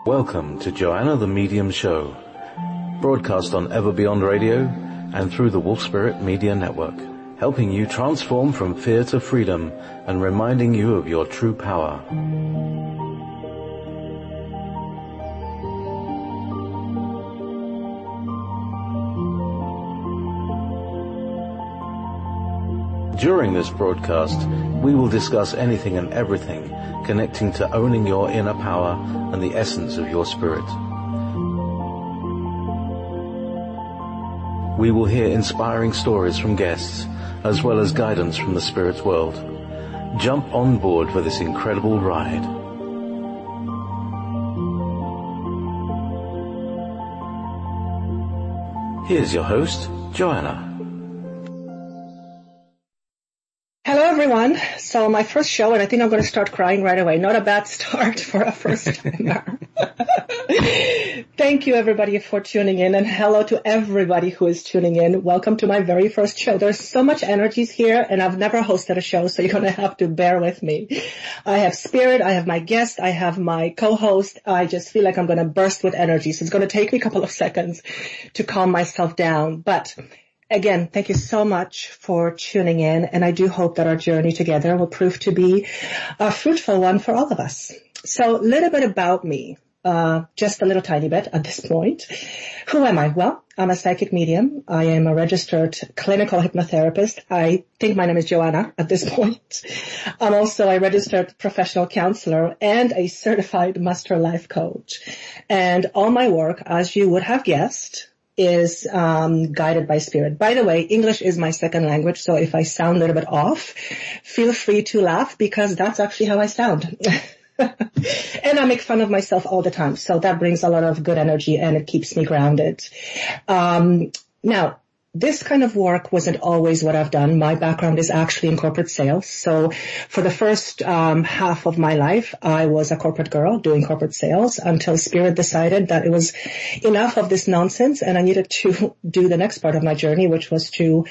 Welcome to Joanna the Medium Show, broadcast on Ever Beyond Radio and through the Wolf Spirit Media Network, helping you transform from fear to freedom and reminding you of your true power. During this broadcast, we will discuss anything and everything connecting to owning your inner power and the essence of your spirit. We will hear inspiring stories from guests, as well as guidance from the spirit world. Jump on board for this incredible ride. Here's your host, Joanna. Hello, everyone. So my first show, and I think I'm going to start crying right away. Not a bad start for a first timer. Thank you, everybody, for tuning in, and hello to everybody who is tuning in. Welcome to my very first show. There's so much energies here, and I've never hosted a show, so you're going to have to bear with me. I have spirit, I have my guest, I have my co-host. I just feel like I'm going to burst with energy, so it's going to take me a couple of seconds to calm myself down. But again, thank you so much for tuning in, and I do hope that our journey together will prove to be a fruitful one for all of us. So a little bit about me, just a little tiny bit at this point. Who am I? Well, I'm a psychic medium. I am a registered clinical hypnotherapist. I think my name is Joanna at this point. I'm also a registered professional counselor and a certified master life coach. And all my work, as you would have guessed, is guided by spirit. By the way, English is my second language, so if I sound a little bit off, feel free to laugh because that's actually how I sound. And I make fun of myself all the time, so that brings a lot of good energy and it keeps me grounded. Now, this kind of work wasn't always what I've done. My background is actually in corporate sales. So for the first half of my life, I was a corporate girl doing corporate sales until Spirit decided that it was enough of this nonsense and I needed to do the next part of my journey, which was to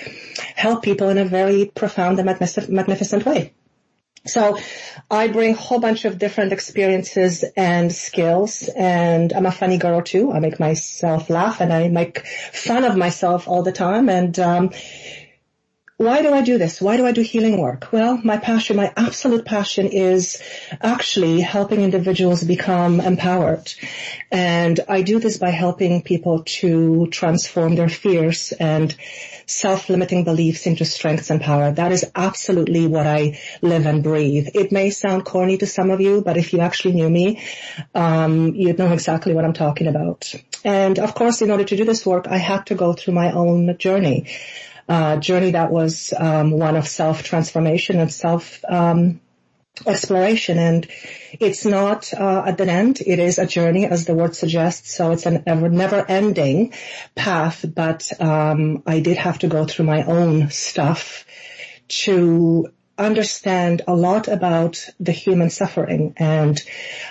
help people in a very profound and magnificent way. So I bring a whole bunch of different experiences and skills, and I'm a funny girl too. I make myself laugh and I make fun of myself all the time. And why do I do this? Why do I do healing work? Well, my passion, my absolute passion is actually helping individuals become empowered. And I do this by helping people to transform their fears and self-limiting beliefs into strengths and power. That is absolutely what I live and breathe. It may sound corny to some of you, but if you actually knew me, you'd know exactly what I'm talking about. And of course, in order to do this work, I had to go through my own journey. Journey that was one of self-transformation and self-exploration. And it's not at the end. It is a journey, as the word suggests. So it's an never-ending path. But I did have to go through my own stuff to understand a lot about the human suffering. And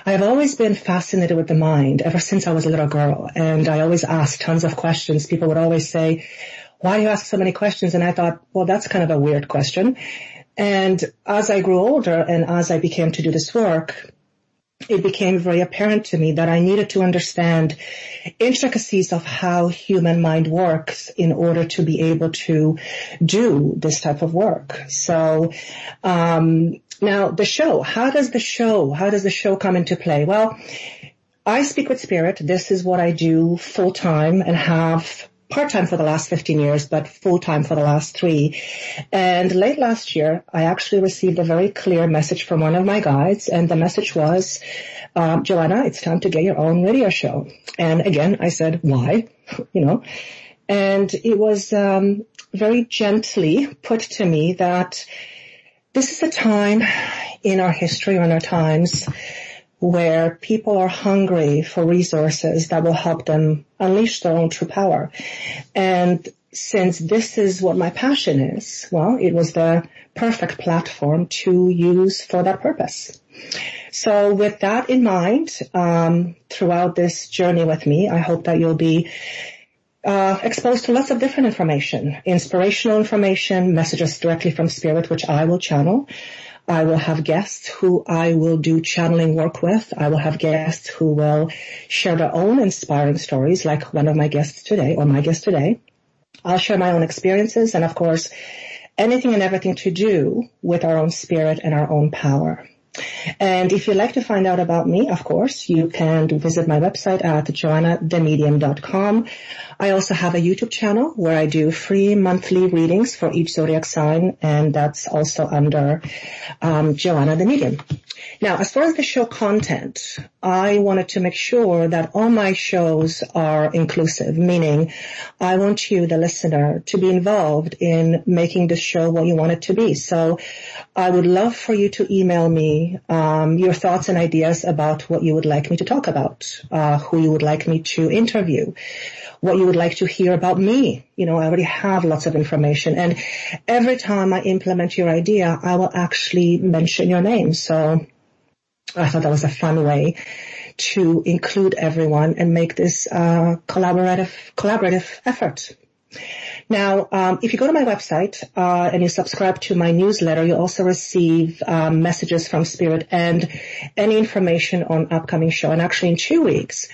I have always been fascinated with the mind ever since I was a little girl. And I always asked tons of questions. People would always say, why do you ask so many questions? And I thought, well, that's kind of a weird question. And as I grew older and as I began to do this work, it became very apparent to me that I needed to understand intricacies of how human mind works in order to be able to do this type of work. So, now the show, how does the show come into play? Well, I speak with spirit. This is what I do full time and have part-time for the last 15 years, but full-time for the last 3. And late last year, I actually received a very clear message from one of my guides, and the message was, Joanna, it's time to get your own radio show. And again, I said, why? And it was very gently put to me that this is a time in our history or in our times where people are hungry for resources that will help them unleash their own true power. And since this is what my passion is, well, it was the perfect platform to use for that purpose. So with that in mind, throughout this journey with me, I hope that you'll be exposed to lots of different information, inspirational information, messages directly from spirit, which I will channel. I will have guests who I will do channeling work with. I will have guests who will share their own inspiring stories, like one of my guests today, or my guest today. I'll share my own experiences and, of course, anything and everything to do with our own spirit and our own power. And if you'd like to find out about me, of course, you can visit my website at joannathemedium.com. I also have a YouTube channel where I do free monthly readings for each zodiac sign, and that's also under Joanna the Medium. Now, as far as the show content, I wanted to make sure that all my shows are inclusive, meaning I want you, the listener, to be involved in making the show what you want it to be. So I would love for you to email me your thoughts and ideas about what you would like me to talk about, who you would like me to interview, what you would like to hear about me. You know, I already have lots of information, and every time I implement your idea, I will actually mention your name. So I thought that was a fun way to include everyone and make this collaborative effort. Now, if you go to my website and you subscribe to my newsletter, you also receive messages from Spirit and any information on upcoming show. And actually, in 2 weeks,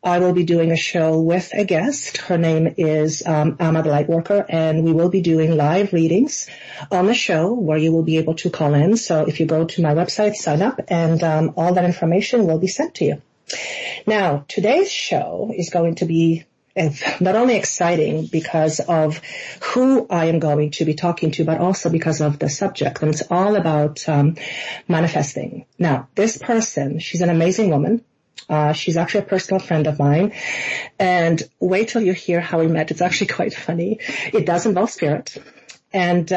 I will be doing a show with a guest. Her name is Amma the Lightworker, and we will be doing live readings on the show where you will be able to call in. So if you go to my website, sign up, and all that information will be sent to you. Now, today's show is going to be not only exciting because of who I am going to be talking to, but also because of the subject. And it's all about manifesting. Now, this person, she's an amazing woman. She's actually a personal friend of mine. And wait till you hear how we met. It's actually quite funny. It does involve spirit. And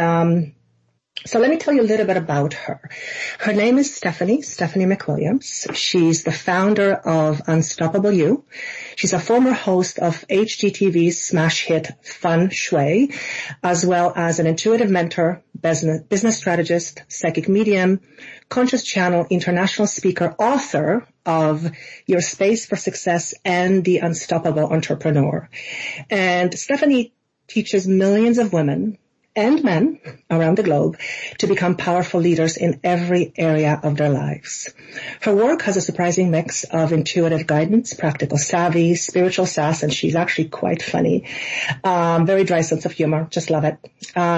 so let me tell you a little bit about her. Her name is Stephanie McWilliams. She's the founder of Unstoppable You. She's a former host of HGTV's smash hit Feng Shui, as well as an intuitive mentor, business strategist, psychic medium, conscious channel, international speaker, author of Your Space for Success and The Unstoppable Entrepreneur. And Stephanie teaches millions of women and men around the globe to become powerful leaders in every area of their lives. Her work has a surprising mix of intuitive guidance, practical savvy, spiritual sass, and she's actually quite funny. Very dry sense of humor. Just love it.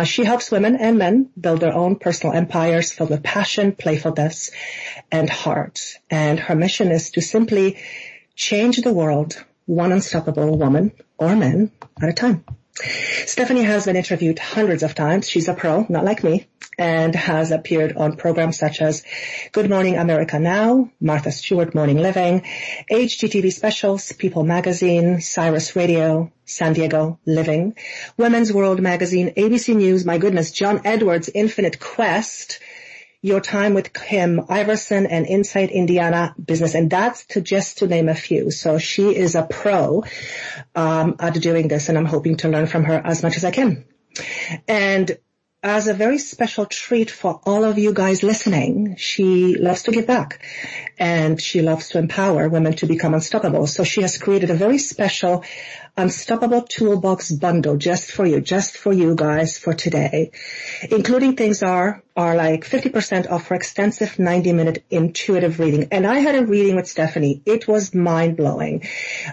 She helps women and men build their own personal empires filled with passion, playfulness, and heart. And her mission is to simply change the world one unstoppable woman or man at a time. Stephanie has been interviewed hundreds of times. She's a pro, not like me, and has appeared on programs such as Good Morning America Now, Martha Stewart Morning Living, HGTV Specials, People Magazine, Cyrus Radio, San Diego Living, Women's World Magazine, ABC News, my goodness, John Edwards' Infinite Quest, Your Time with Kim Iverson, and Inside Indiana Business. And that's just to name a few. So she is a pro at doing this, and I'm hoping to learn from her as much as I can. And as a very special treat for all of you guys listening, she loves to give back, and she loves to empower women to become unstoppable. So she has created a very special Unstoppable Toolbox bundle just for you guys for today, including things are like 50% off for extensive 90-minute intuitive reading. And I had a reading with Stephanie. It was mind-blowing.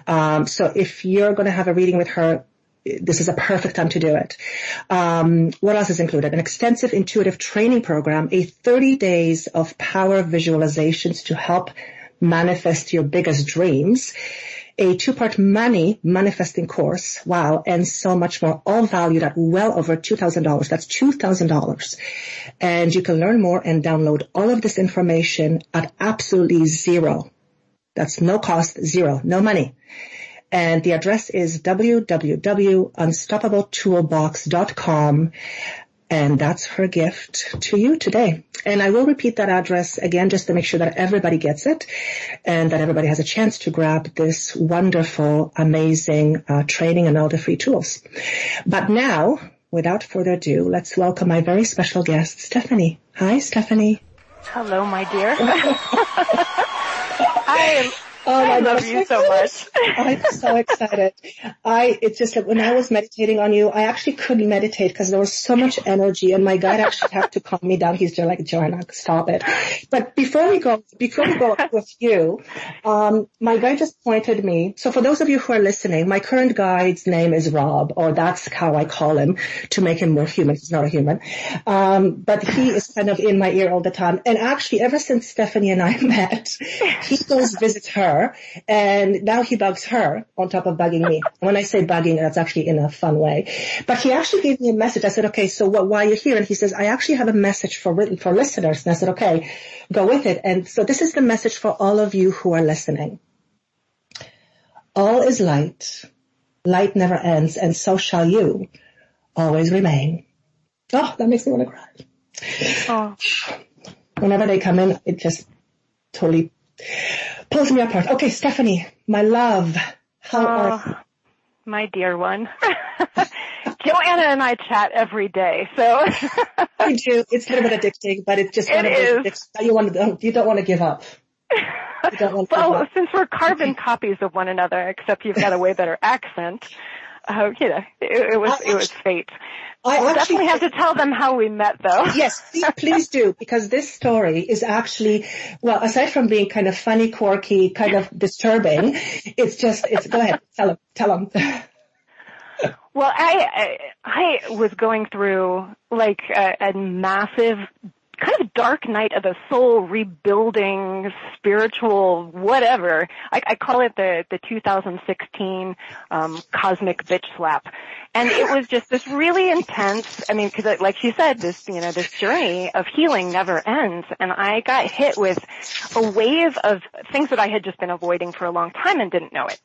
So if you're going to have a reading with her, this is a perfect time to do it. What else is included? An extensive intuitive training program, a 30 days of power visualizations to help manifest your biggest dreams, a 2-part money manifesting course, wow, and so much more, all valued at well over $2,000. That's $2,000. And you can learn more and download all of this information at absolutely zero. That's no cost, zero, no money. And the address is www.unstoppabletoolbox.com. And that's her gift to you today. And I will repeat that address again just to make sure that everybody gets it and that everybody has a chance to grab this wonderful, amazing training and all the free tools. But now, without further ado, let's welcome my very special guest, Stephanie. Hi, Stephanie. Hello, my dear. Oh my I love gosh. you so much. I'm so excited. It's just that when I was meditating on you, I actually couldn't meditate because there was so much energy, and my guide actually had to calm me down. He's just like, Joanna, stop it. But before we go with you, my guide just pointed me. So for those of you who are listening, my current guide's name is Rob, or that's how I call him to make him more human. He's not a human. But he is kind of in my ear all the time. And actually, ever since Stephanie and I met, he goes visits her. And now he bugs her on top of bugging me. When I say bugging, that's actually in a fun way. But he actually gave me a message. I said, okay, so why are you here? And he says, I actually have a message for listeners. And I said, okay, go with it. And so this is the message for all of you who are listening. All is light. Light never ends, and so shall you always remain. Oh, that makes me want to cry. Oh. Whenever they come in, it just totally pulls me apart. Okay, Stephanie, my love, how are you? My dear one. Joanna and I chat every day, so. I do. It's a little bit addicting, but it's just one of those addictions that you don't want to give up. Well, since we're carbon copies of one another, except you've got a way better accent, it was fate. I definitely have to tell them how we met, though. Yes, please do, because this story is actually, well, aside from being kind of funny, quirky, kind of disturbing, it's go ahead, tell them. Well, I was going through like a massive kind of dark night of the soul, rebuilding, spiritual, whatever. I call it the 2016 cosmic bitch slap. And it was just this really intense, I mean, because like she said, this journey of healing never ends. And I got hit with a wave of things that I had just been avoiding for a long time and didn't know it.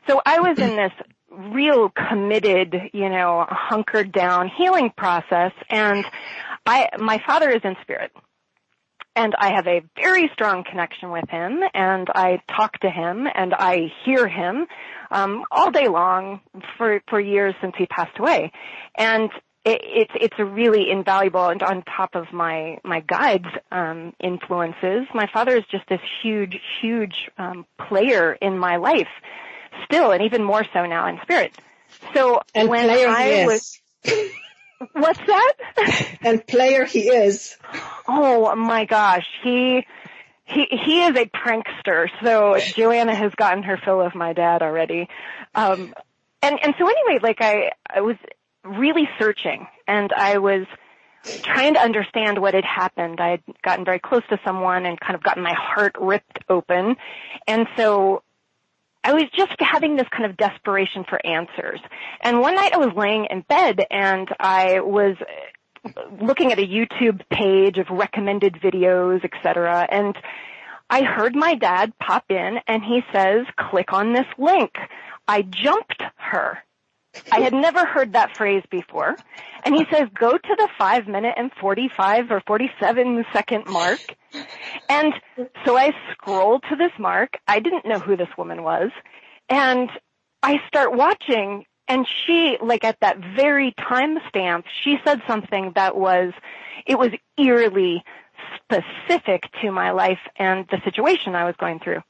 So I was in this real committed, hunkered down healing process. And my father is in spirit, and I have a very strong connection with him, and I talk to him, and I hear him all day long for years since he passed away. And it's a really invaluable, and on top of my guides' influences, my father is just this huge player in my life still, and even more so now in spirit. So and when I was... What's that? And player he is. Oh my gosh, he is a prankster. So Joanna has gotten her fill of my dad already. And so anyway, like I was really searching, and I was trying to understand what had happened. I had gotten very close to someone and kind of gotten my heart ripped open. And so I was just having this kind of desperation for answers. And one night I was laying in bed, and I was looking at a YouTube page of recommended videos, etc. And I heard my dad pop in, and he says, "Click on this link." I jumped her. I had never heard that phrase before. And he says, "Go to the 5-minute and 45 or 47-second mark." And so I scrolled to this mark. I didn't know who this woman was. And I start watching, and she, like at that very timestamp, she said something that was eerily specific to my life and the situation I was going through.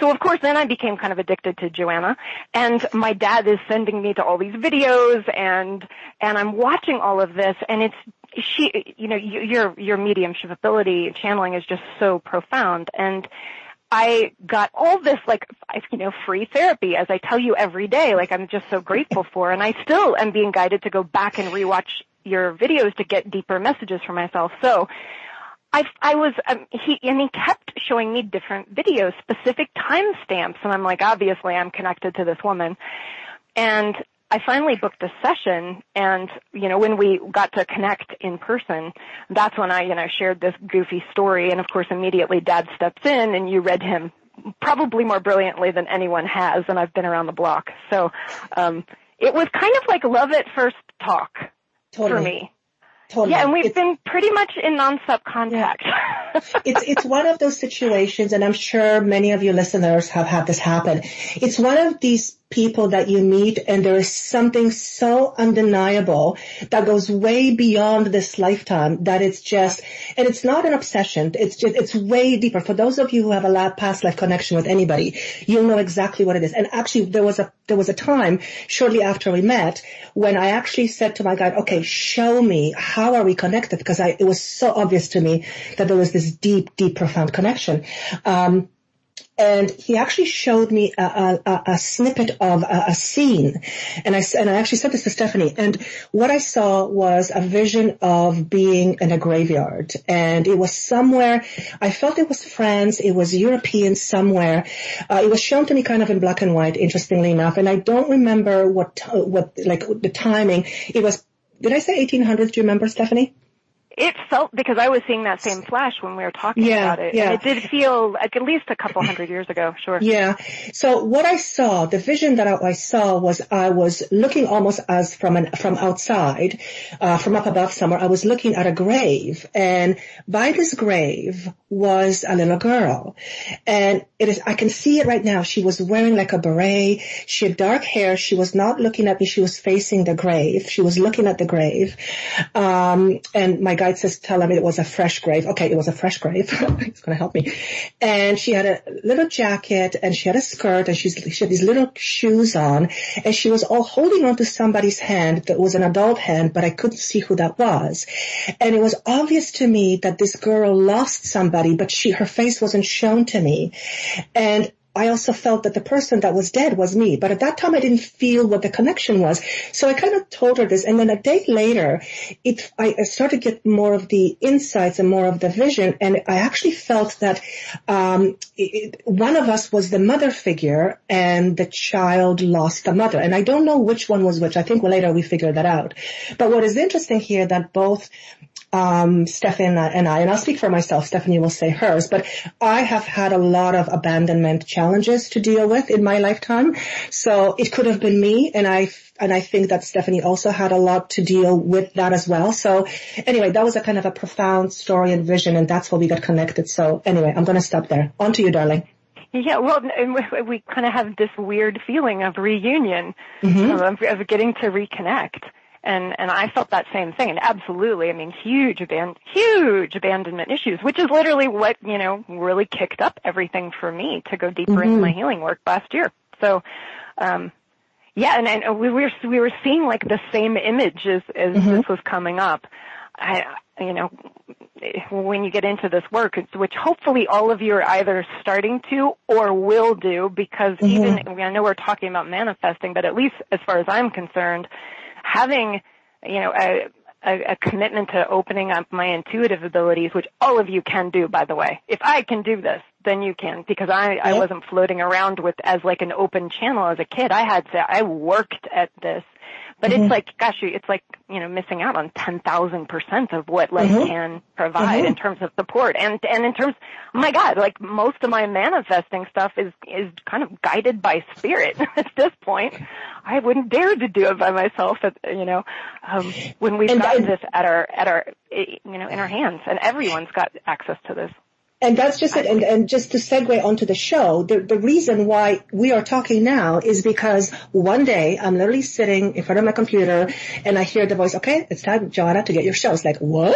So, of course, then I became kind of addicted to Joanna, and my dad is sending me to all these videos, and I'm watching all of this, and your mediumship ability, channeling is just so profound, and I got all this, free therapy, as I tell you every day, like I'm just so grateful for, and I still am being guided to go back and rewatch your videos to get deeper messages for myself. So, he kept showing me different videos, specific timestamps, and I'm like, obviously I'm connected to this woman. And I finally booked a session, and, when we got to connect in person, that's when I, shared this goofy story, and of course immediately Dad steps in, and you read him probably more brilliantly than anyone has, and I've been around the block. So, it was kind of like love at first talk for me. Totally. Yeah, and we've been pretty much in nonstop contact. Yeah. It's one of those situations, and I'm sure many of you listeners have had this happen. It's one of these people that you meet, and there is something so undeniable that goes way beyond this lifetime that it's just, and it's not an obsession. It's way deeper. For those of you who have a past life connection with anybody, you'll know exactly what it is. And actually, there was a time shortly after we met when I actually said to my guide, okay, show me, how are we connected? Because it was so obvious to me that there was this deep, profound connection. And he actually showed me a snippet of a scene. And I actually said this to Stephanie. And what I saw was a vision of being in a graveyard. And it was somewhere, I felt it was France, it was European somewhere. It was shown to me kind of in black and white, interestingly enough. And I don't remember what the timing. It was, did I say 1800s? Do you remember, Stephanie? It felt, because I was seeing that same flash when we were talking about it. Yeah. And it did feel like at least a couple hundred years ago, sure. Yeah. So what I saw, the vision that I saw was I was looking almost as from outside, from up above somewhere. I was looking at a grave, and by this grave was a little girl. And I can see it right now. She was wearing like a beret. She had dark hair. She was not looking at me. She was facing the grave. She was looking at the grave. And my guide says, tell him it was a fresh grave. Okay, it was a fresh grave. It's going to help me. And she had a little jacket, and she had a skirt, and she had these little shoes on, and she was all holding on to somebody's hand that was an adult hand, but I couldn't see who that was. And it was obvious to me that this girl lost somebody, but her face wasn't shown to me. And I also felt that the person that was dead was me. But at that time, I didn't feel what the connection was. So I kind of told her this. And then a day later, I started to get more of the insights and more of the vision. And I actually felt that one of us was the mother figure, and the child lost the mother. And I don't know which one was which. I think later we figured that out. But what is interesting here that both Stephanie and I'll speak for myself, Stephanie will say hers, but I have had a lot of abandonment challenges to deal with in my lifetime. So it could have been me, and I think that Stephanie also had a lot to deal with that as well. So anyway, that was a kind of a profound story and vision, and that's how we got connected. So anyway, I'm going to stop there. On to you, darling. Yeah, well, we kind of have this weird feeling of reunion, of getting to reconnect. And I felt that same thing. And absolutely, I mean, huge abandonment issues, which is literally what, really kicked up everything for me to go deeper into my healing work last year. So, and we were seeing like the same image as this was coming up. When you get into this work, which hopefully all of you are either starting to or will do, because I know we're talking about manifesting, but at least as far as I'm concerned, having, a commitment to opening up my intuitive abilities, which all of you can do, by the way. If I can do this, then you can, because I wasn't floating around as like an open channel as a kid. I worked at this. But it's like, gosh, it's like, missing out on 10,000% of what life can provide in terms of support. And in terms, oh my God, like most of my manifesting stuff is kind of guided by spirit at this point. I wouldn't dare to do it by myself, when we've got this at our, in our hands, and everyone's got access to this. And that's just it. And just to segue onto the show, the reason why we are talking now is because one day I'm literally sitting in front of my computer and I hear the voice, okay, it's time, Joanna, to get your show. It's like, what?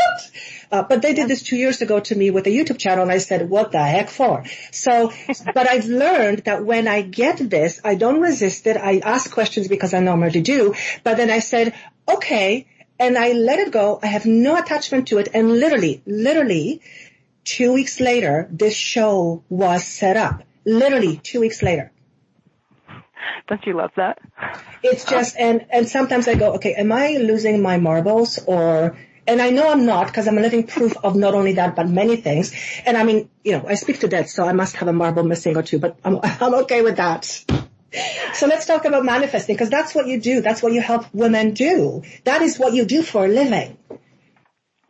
But they did this 2 years ago to me with a YouTube channel, and I said, what the heck for? So, but I've learned that when I get this, I don't resist it. I ask questions because I know I'm ready to do. But then I said, okay, and I let it go. I have no attachment to it. And literally, 2 weeks later, this show was set up. Literally 2 weeks later. Don't you love that? It's just, and sometimes I go, okay, am I losing my marbles and I know I'm not, because I'm a living proof of not only that, but many things. And I mean, I speak to death, so I must have a marble missing or two, but I'm okay with that. So let's talk about manifesting, because that's what you do. That's what you help women do. That is what you do for a living.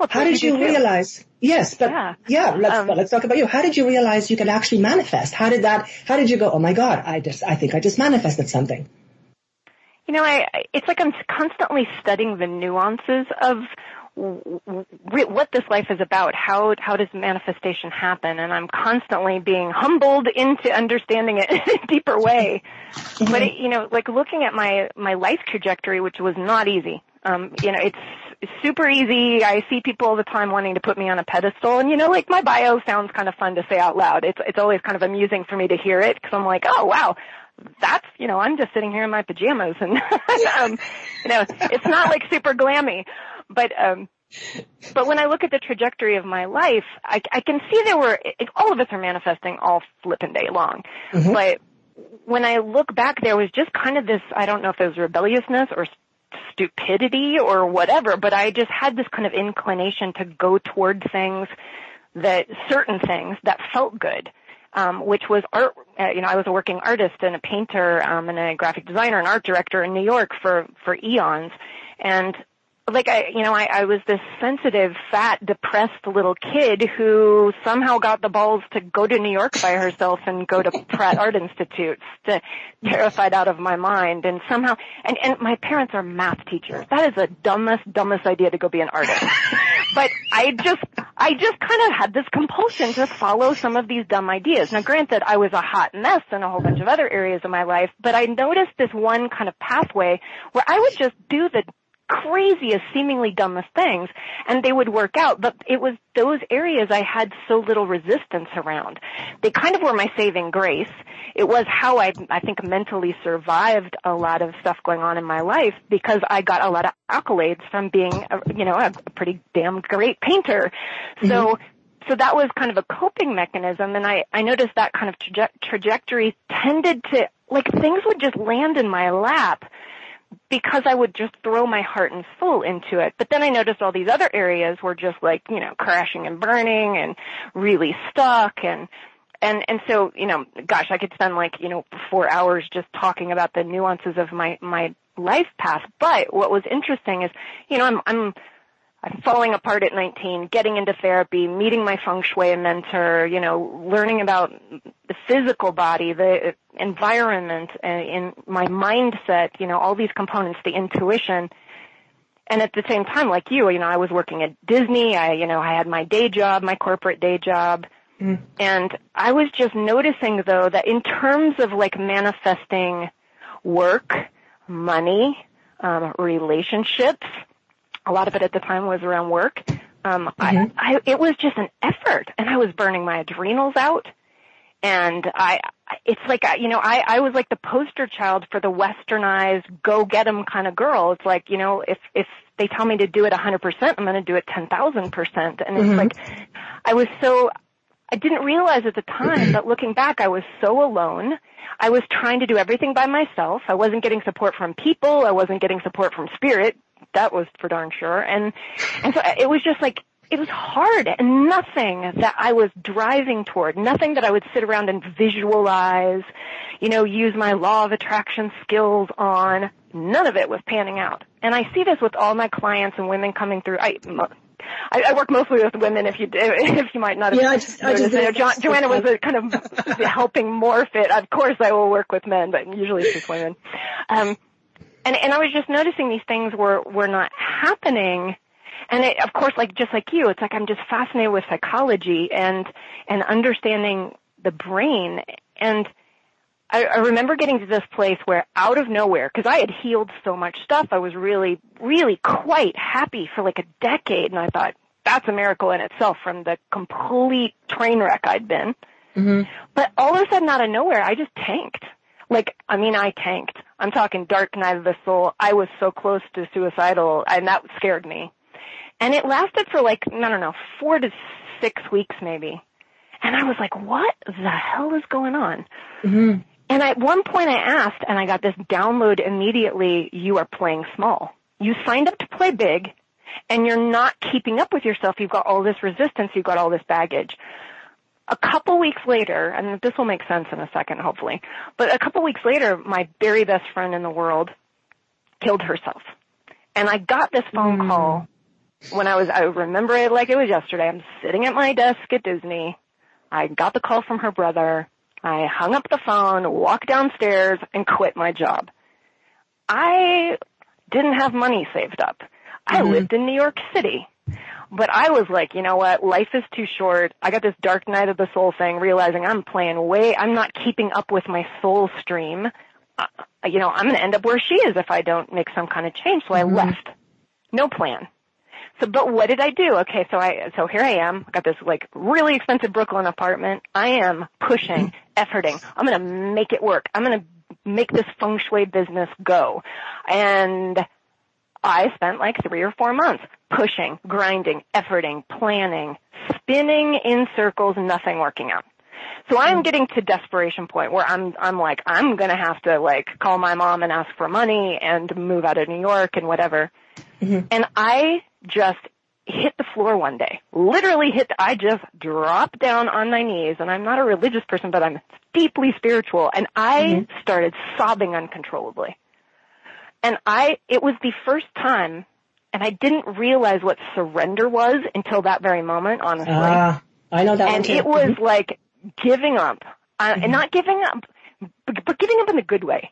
How did you realize? Yes, but let's talk about you. How did you realize you can actually manifest? How did you go, oh my God, I think I just manifested something? It's like I'm constantly studying the nuances of what this life is about. How does manifestation happen? And I'm constantly being humbled into understanding it in a deeper way. Mm-hmm. But it, like looking at my life trajectory, which was not easy. It's super easy. I see people all the time wanting to put me on a pedestal, and like my bio sounds kind of fun to say out loud. It's always kind of amusing for me to hear it, because I'm like, oh wow, that's I'm just sitting here in my pajamas, and it's not like super glammy, but when I look at the trajectory of my life, I can see all of us are manifesting all flippin' day long, mm-hmm. But when I look back, there was just kind of this, I don't know if it was rebelliousness or stupidity or whatever, but I just had this kind of inclination to go toward certain things that felt good, which was art. I was a working artist and a painter, and a graphic designer and art director in New York for eons. And I was this sensitive, fat, depressed little kid who somehow got the balls to go to New York by herself and go to Pratt Art Institute, terrified out of my mind. And somehow, and my parents are math teachers. That is the dumbest idea to go be an artist. But I just kind of had this compulsion to follow some of these dumb ideas. Now, granted, I was a hot mess in a whole bunch of other areas of my life, but I noticed this one kind of pathway where I would just do the craziest, seemingly dumbest things, and they would work out. But it was those areas I had so little resistance around. They kind of were my saving grace. It was how I think mentally survived a lot of stuff going on in my life, because I got a lot of accolades from being a pretty damn great painter. Mm-hmm. So that was kind of a coping mechanism, and I noticed that kind of trajectory tended to, things would just land in my lap, because I would just throw my heart and soul into it. But then I noticed all these other areas were just crashing and burning and really stuck. And so, gosh, I could spend 4 hours just talking about the nuances of my life path. But what was interesting is, I'm falling apart at 19, getting into therapy, meeting my feng shui mentor, learning about the physical body, the environment, in my mindset, all these components, the intuition. And at the same time, like you, I was working at Disney. I had my day job, my corporate day job. Mm. And I was just noticing, though, that in terms of manifesting work, money, relationships, a lot of it at the time was around work. Mm-hmm. It was just an effort, and I was burning my adrenals out. And it's like, I was like the poster child for the westernized, go get 'em kind of girl. It's like, if they tell me to do it 100%, I'm going to do it 10,000%. And mm-hmm. It's like, I didn't realize at the time that looking back, I was so alone. I was trying to do everything by myself. I wasn't getting support from people. I wasn't getting support from spirit. That was for darn sure. And so it was just it was hard, and nothing that I was driving toward, nothing that I would sit around and visualize, use my law of attraction skills on, none of it was panning out. And I see this with all my clients and women coming through. I work mostly with women, if you might not have noticed. Joanna was a kind of helping morph it. Of course I will work with men, but usually it's just women. And I was just noticing these things were not happening. And of course, just like you, it's like I'm just fascinated with psychology and understanding the brain. And I remember getting to this place where out of nowhere, because I had healed so much stuff, I was really, really quite happy for a decade. And I thought, that's a miracle in itself from the complete train wreck I'd been. Mm-hmm. But all of a sudden, out of nowhere, I just tanked. I tanked. I'm talking dark night of the soul. I was so close to suicidal, and that scared me. And it lasted for 4 to 6 weeks maybe. And I was like, what the hell is going on? Mm-hmm. And at one point I asked, and I got this download immediately, you are playing small. You signed up to play big, and you're not keeping up with yourself. You've got all this resistance. You've got all this baggage. A couple weeks later, and this will make sense in a second, hopefully, but a couple weeks later, my very best friend in the world killed herself. And I got this phone call when I remember it like it was yesterday. I'm sitting at my desk at Disney. I got the call from her brother. I hung up the phone, walked downstairs, and quit my job. I didn't have money saved up. I lived in New York City. But I was like, you know what? Life is too short. I got this dark night of the soul thing, realizing I'm not keeping up with my soul stream. I'm going to end up where she is if I don't make some kind of change. So I left. No plan. So, but what did I do? Okay, so here I am. I got this like really expensive Brooklyn apartment. I am pushing, efforting. I'm going to make it work. I'm going to make this feng shui business go. And I spent like 3 or 4 months pushing, grinding, efforting, planning, spinning in circles, nothing working out. So I'm getting to desperation point where I'm like, I'm going to have to like call my mom and ask for money and move out of New York and whatever. And I just hit the floor one day, I just dropped down on my knees, and I'm not a religious person, but I'm deeply spiritual, and I started sobbing uncontrollably. And it was the first time, and I didn't realize what surrender was until that very moment, honestly. I know that. And it was like giving up, and not giving up, but giving up in a good way.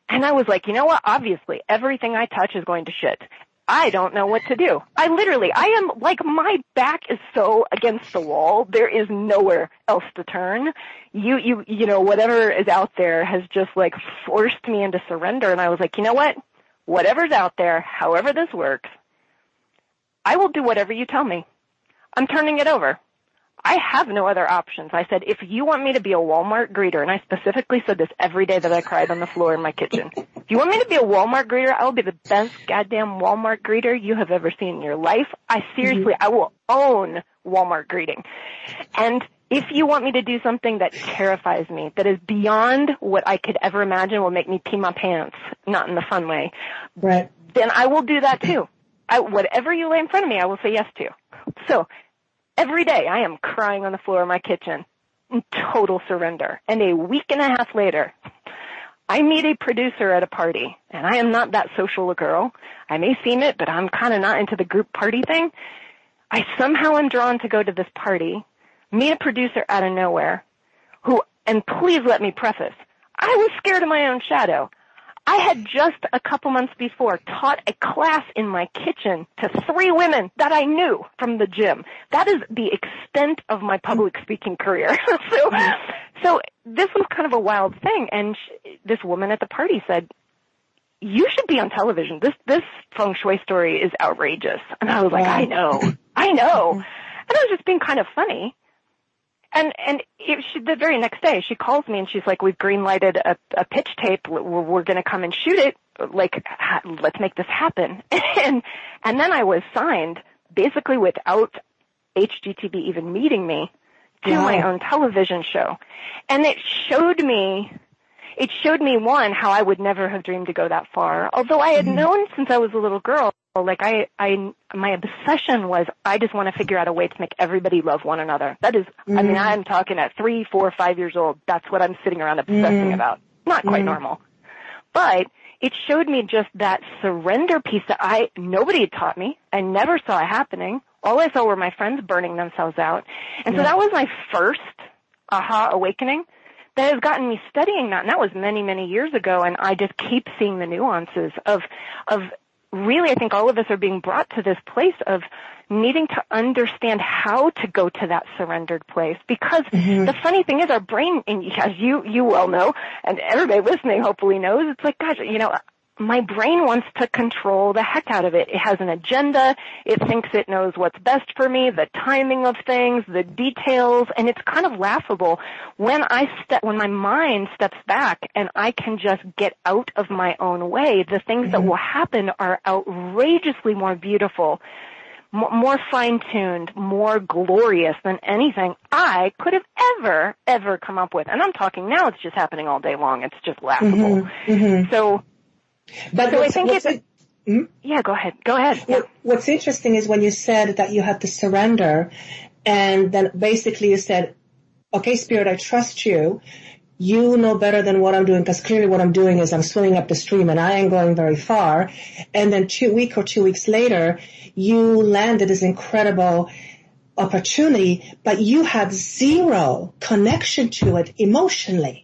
And I was like, you know what? Obviously, everything I touch is going to shit. I don't know what to do. I am like, my back is so against the wall. There is nowhere else to turn. You know, whatever is out there has just like forced me into surrender. And I was like, you know what? Whatever's out there, however this works, I will do whatever you tell me. I'm turning it over. I have no other options. I said, if you want me to be a Walmart greeter, and I specifically said this every day that I cried on the floor in my kitchen, if you want me to be a Walmart greeter, I will be the best goddamn Walmart greeter you have ever seen in your life. I will own Walmart greeting. And if you want me to do something that terrifies me, that is beyond what I could ever imagine will make me pee my pants, not in the fun way, right, then I will do that too. Whatever you lay in front of me, I will say yes to. So every day I am crying on the floor of my kitchen in total surrender. And a week and a half later, I meet a producer at a party, and I am not that social a girl. I may seem it, but I'm kind of not into the group party thing. I somehow am drawn to go to this party, meet a producer out of nowhere, and please let me preface, I was scared of my own shadow. I had just a couple months before taught a class in my kitchen to 3 women that I knew from the gym. That is the extent of my public speaking career. So this was kind of a wild thing. And this woman at the party said, you should be on television. This feng shui story is outrageous. And I was like, I know. And I was just being kind of funny. And the very next day, she calls me and she's like, we've green-lighted a pitch tape. We're going to come and shoot it. Like, let's make this happen. And then I was signed basically without HGTV even meeting me to my own television show. And it showed me, one, how I would never have dreamed to go that far. Although I had known since I was a little girl, like my obsession was I just want to figure out a way to make everybody love one another. That is, I mean, I'm talking at 3, 4, 5 years old. That's what I'm sitting around obsessing about. Not quite normal. But it showed me just that surrender piece that nobody had taught me. I never saw it happening. All I saw were my friends burning themselves out. And so that was my first aha awakening that has gotten me studying that. And that was many, many years ago. And I just keep seeing the nuances of really, I think all of us are being brought to this place of needing to understand how to go to that surrendered place. Because the funny thing is our brain, and as you well know, and everybody listening hopefully knows, it's like, gosh, you know, my brain wants to control the heck out of it. It has an agenda. It thinks it knows what's best for me, the timing of things, the details, and it's kind of laughable when my mind steps back and I can just get out of my own way. The things that will happen are outrageously more beautiful, more fine-tuned, more glorious than anything I could have ever come up with. And I'm talking now, it's just happening all day long. It's just laughable. So I think yeah, go ahead. Yeah. What's interesting is when you said that you had to surrender, and then basically you said, okay, Spirit, I trust you. You know better than what I'm doing, because clearly what I'm doing is I'm swimming up the stream and I ain't going very far. And then 2 weeks later, you landed this incredible opportunity, but you had zero connection to it emotionally.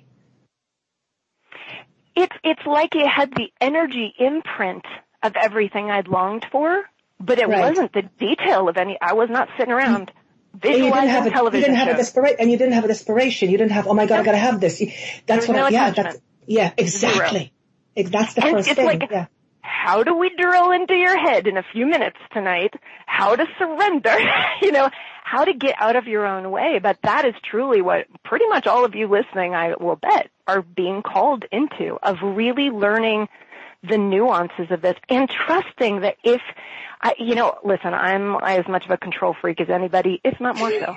It's like it had the energy imprint of everything I'd longed for, but it wasn't the detail of any. I was not sitting around visualizing television shows. And you didn't have a desperation. You didn't have, oh my God, I got to have this. That's what. Exactly. That's the first thing. Like, how do we drill into your head in a few minutes tonight? How to surrender? How to get out of your own way. But that is truly what pretty much all of you listening, I will bet, are being called into, of really learning the nuances of this and trusting that listen, I'm as much of a control freak as anybody, if not more so.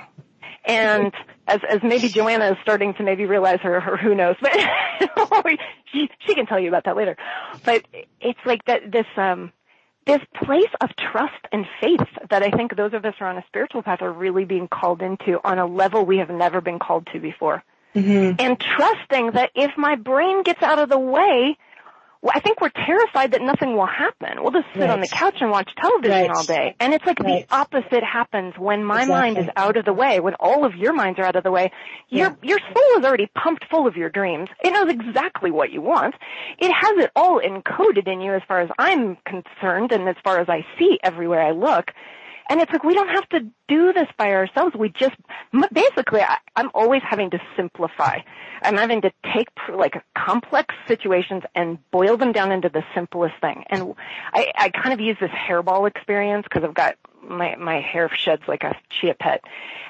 And as maybe Joanna is starting to maybe realize her who knows, but she can tell you about that later. But it's like that this place of trust and faith that I think those of us who are on a spiritual path are really being called into on a level we have never been called to before. Mm-hmm. And trusting that if my brain gets out of the way, I think we're terrified that nothing will happen. We'll just sit on the couch and watch television all day. And it's like the opposite happens when my mind is out of the way, when all of your minds are out of the way. Your soul is already pumped full of your dreams. It knows exactly what you want. It has it all encoded in you as far as I'm concerned and as far as I see everywhere I look. And it's like we don't have to do this by ourselves. We just basically, I'm always having to simplify. I'm having to take like complex situations and boil them down into the simplest thing. And I kind of use this hairball experience because I've got my hair sheds like a chia pet.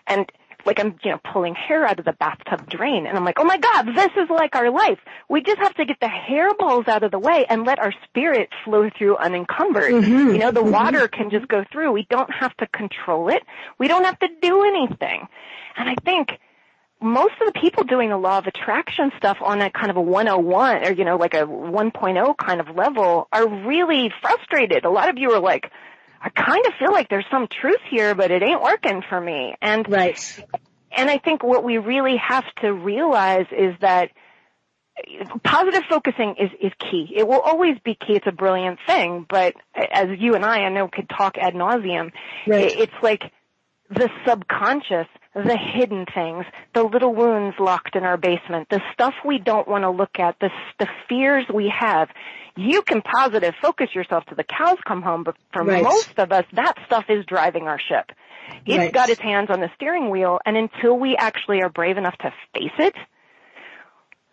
And like I'm, pulling hair out of the bathtub drain. And I'm like, oh my God, this is like our life. We just have to get the hairballs out of the way and let our spirit flow through unencumbered. Mm-hmm. The water can just go through. We don't have to control it. We don't have to do anything. And I think most of the people doing the law of attraction stuff on a kind of a 101 or, like a 1.0 kind of level are really frustrated. A lot of you are like, I kind of feel like there's some truth here, but it ain't working for me. And I think what we really have to realize is that positive focusing is key. It will always be key. It's a brilliant thing. But as you and I know, could talk ad nauseum. It's like the subconscious, the hidden things, the little wounds locked in our basement, the stuff we don't want to look at, the fears we have. You can positive focus yourself till the cows come home, but for most of us, that stuff is driving our ship. It's got its hands on the steering wheel, and until we actually are brave enough to face it,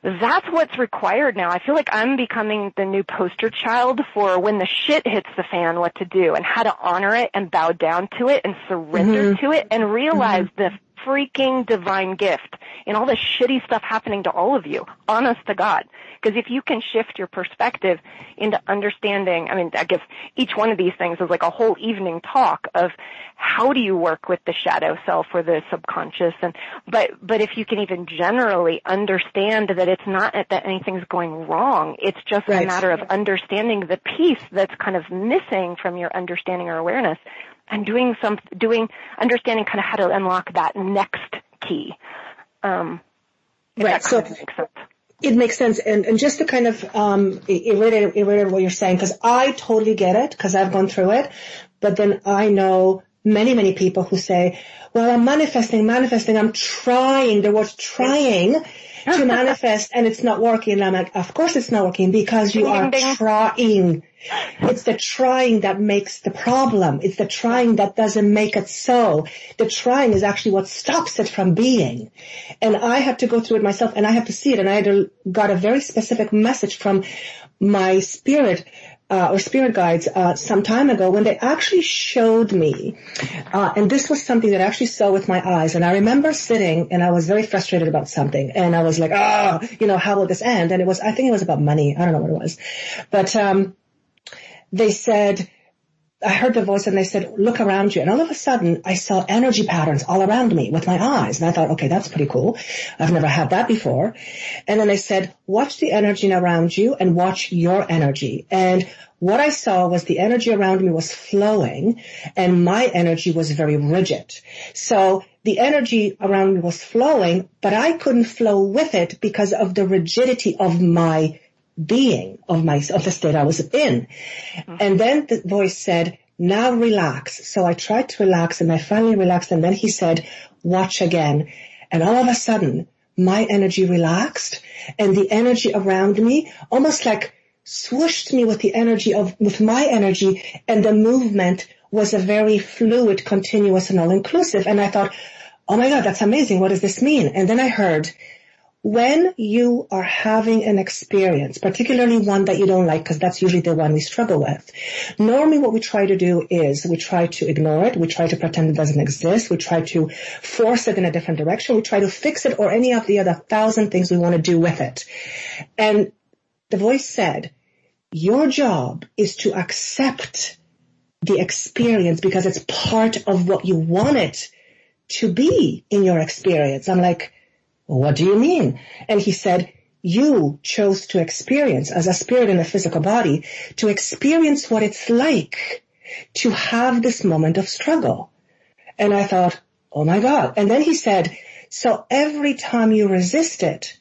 that's what's required now. I feel like I'm becoming the new poster child for when the shit hits the fan, what to do and how to honor it and bow down to it and surrender to it and realize the freaking divine gift in all the shitty stuff happening to all of you, honest to God. Because if you can shift your perspective into understanding, I guess each one of these things is like a whole evening talk of how do you work with the shadow self or the subconscious, but if you can even generally understand that it's not that anything's going wrong, it's just a matter of understanding the piece that's kind of missing from your understanding or awareness, and understanding kind of how to unlock that next key. So makes sense. It makes sense. And just to kind of reiterate what you're saying, because I totally get it, because I've gone through it. But then I know many, many people who say, well, I'm manifesting, I'm trying, the word trying to manifest, and it's not working. And I'm like, of course it's not working, because you are trying. It's the trying that makes the problem. It's the trying that doesn't make it so. The trying is actually what stops it from being. And I had to go through it myself, and I had to see it, and I got a very specific message from my spirit or spirit guides some time ago, when they actually showed me, and this was something that I actually saw with my eyes. And I remember sitting, and I was very frustrated about something, and I was like, how will this end? And I think it was about money. I don't know what it was, but they said, I heard the voice, and they said, look around you. And all of a sudden, I saw energy patterns all around me with my eyes. And I thought, okay, that's pretty cool. I've never had that before. And then they said, watch the energy around you and watch your energy. And what I saw was the energy around me was flowing, and my energy was very rigid. So the energy around me was flowing, but I couldn't flow with it because of the rigidity of my being, of the state I was in. And then the voice said, now relax. So I tried to relax, and I finally relaxed, and then he said, watch again. And all of a sudden, my energy relaxed, and the energy around me almost like swooshed me with my energy, and the movement was a very fluid, continuous, and all-inclusive. And I thought, oh my God, that's amazing. What does this mean? And then I heard, when you are having an experience, particularly one that you don't like, because that's usually the one we struggle with, normally what we try to do is we try to ignore it, we try to pretend it doesn't exist, we try to force it in a different direction, we try to fix it or any of the other 1,000 things we want to do with it. And the voice said, your job is to accept the experience because it's part of what you want it to be in your experience. I'm like, what do you mean? And he said, you chose to experience, as a spirit in a physical body, to experience what it's like to have this moment of struggle. And I thought, oh my God. And then he said, so every time you resist it,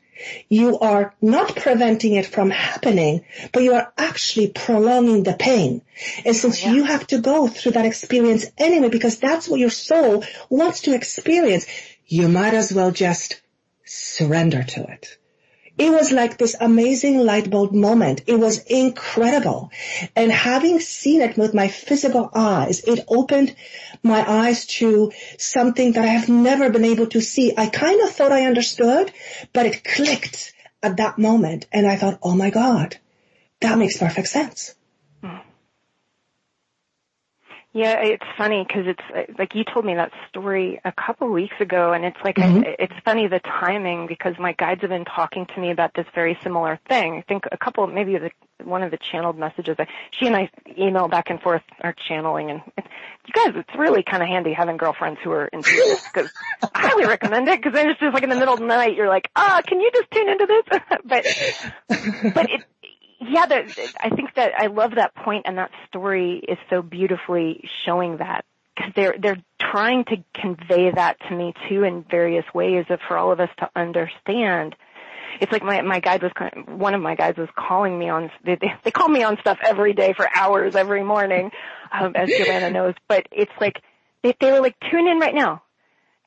you are not preventing it from happening, but you are actually prolonging the pain. And since you have to go through that experience anyway, because that's what your soul wants to experience, you might as well just surrender to it. It was like this amazing light bulb moment. It was incredible. And having seen it with my physical eyes, it opened my eyes to something that I have never been able to see. I kind of thought I understood, but it clicked at that moment. And I thought, oh my God, that makes perfect sense. Yeah, it's funny because it's like you told me that story a couple of weeks ago, and it's like it's funny the timing because my guides have been talking to me about this very similar thing. I think maybe one of the channeled messages, she and I email back and forth our channeling, and you guys, it's really kind of handy having girlfriends who are into this because I highly recommend it because then it's just like in the middle of the night you're like, can you just tune into this? but it. Yeah, I think that I love that point, and that story is so beautifully showing that because they're trying to convey that to me too in various ways for all of us to understand. It's like one of my guides was calling me on. They call me on stuff every day for hours every morning, as Joanna knows. But it's like they were like, tune in right now,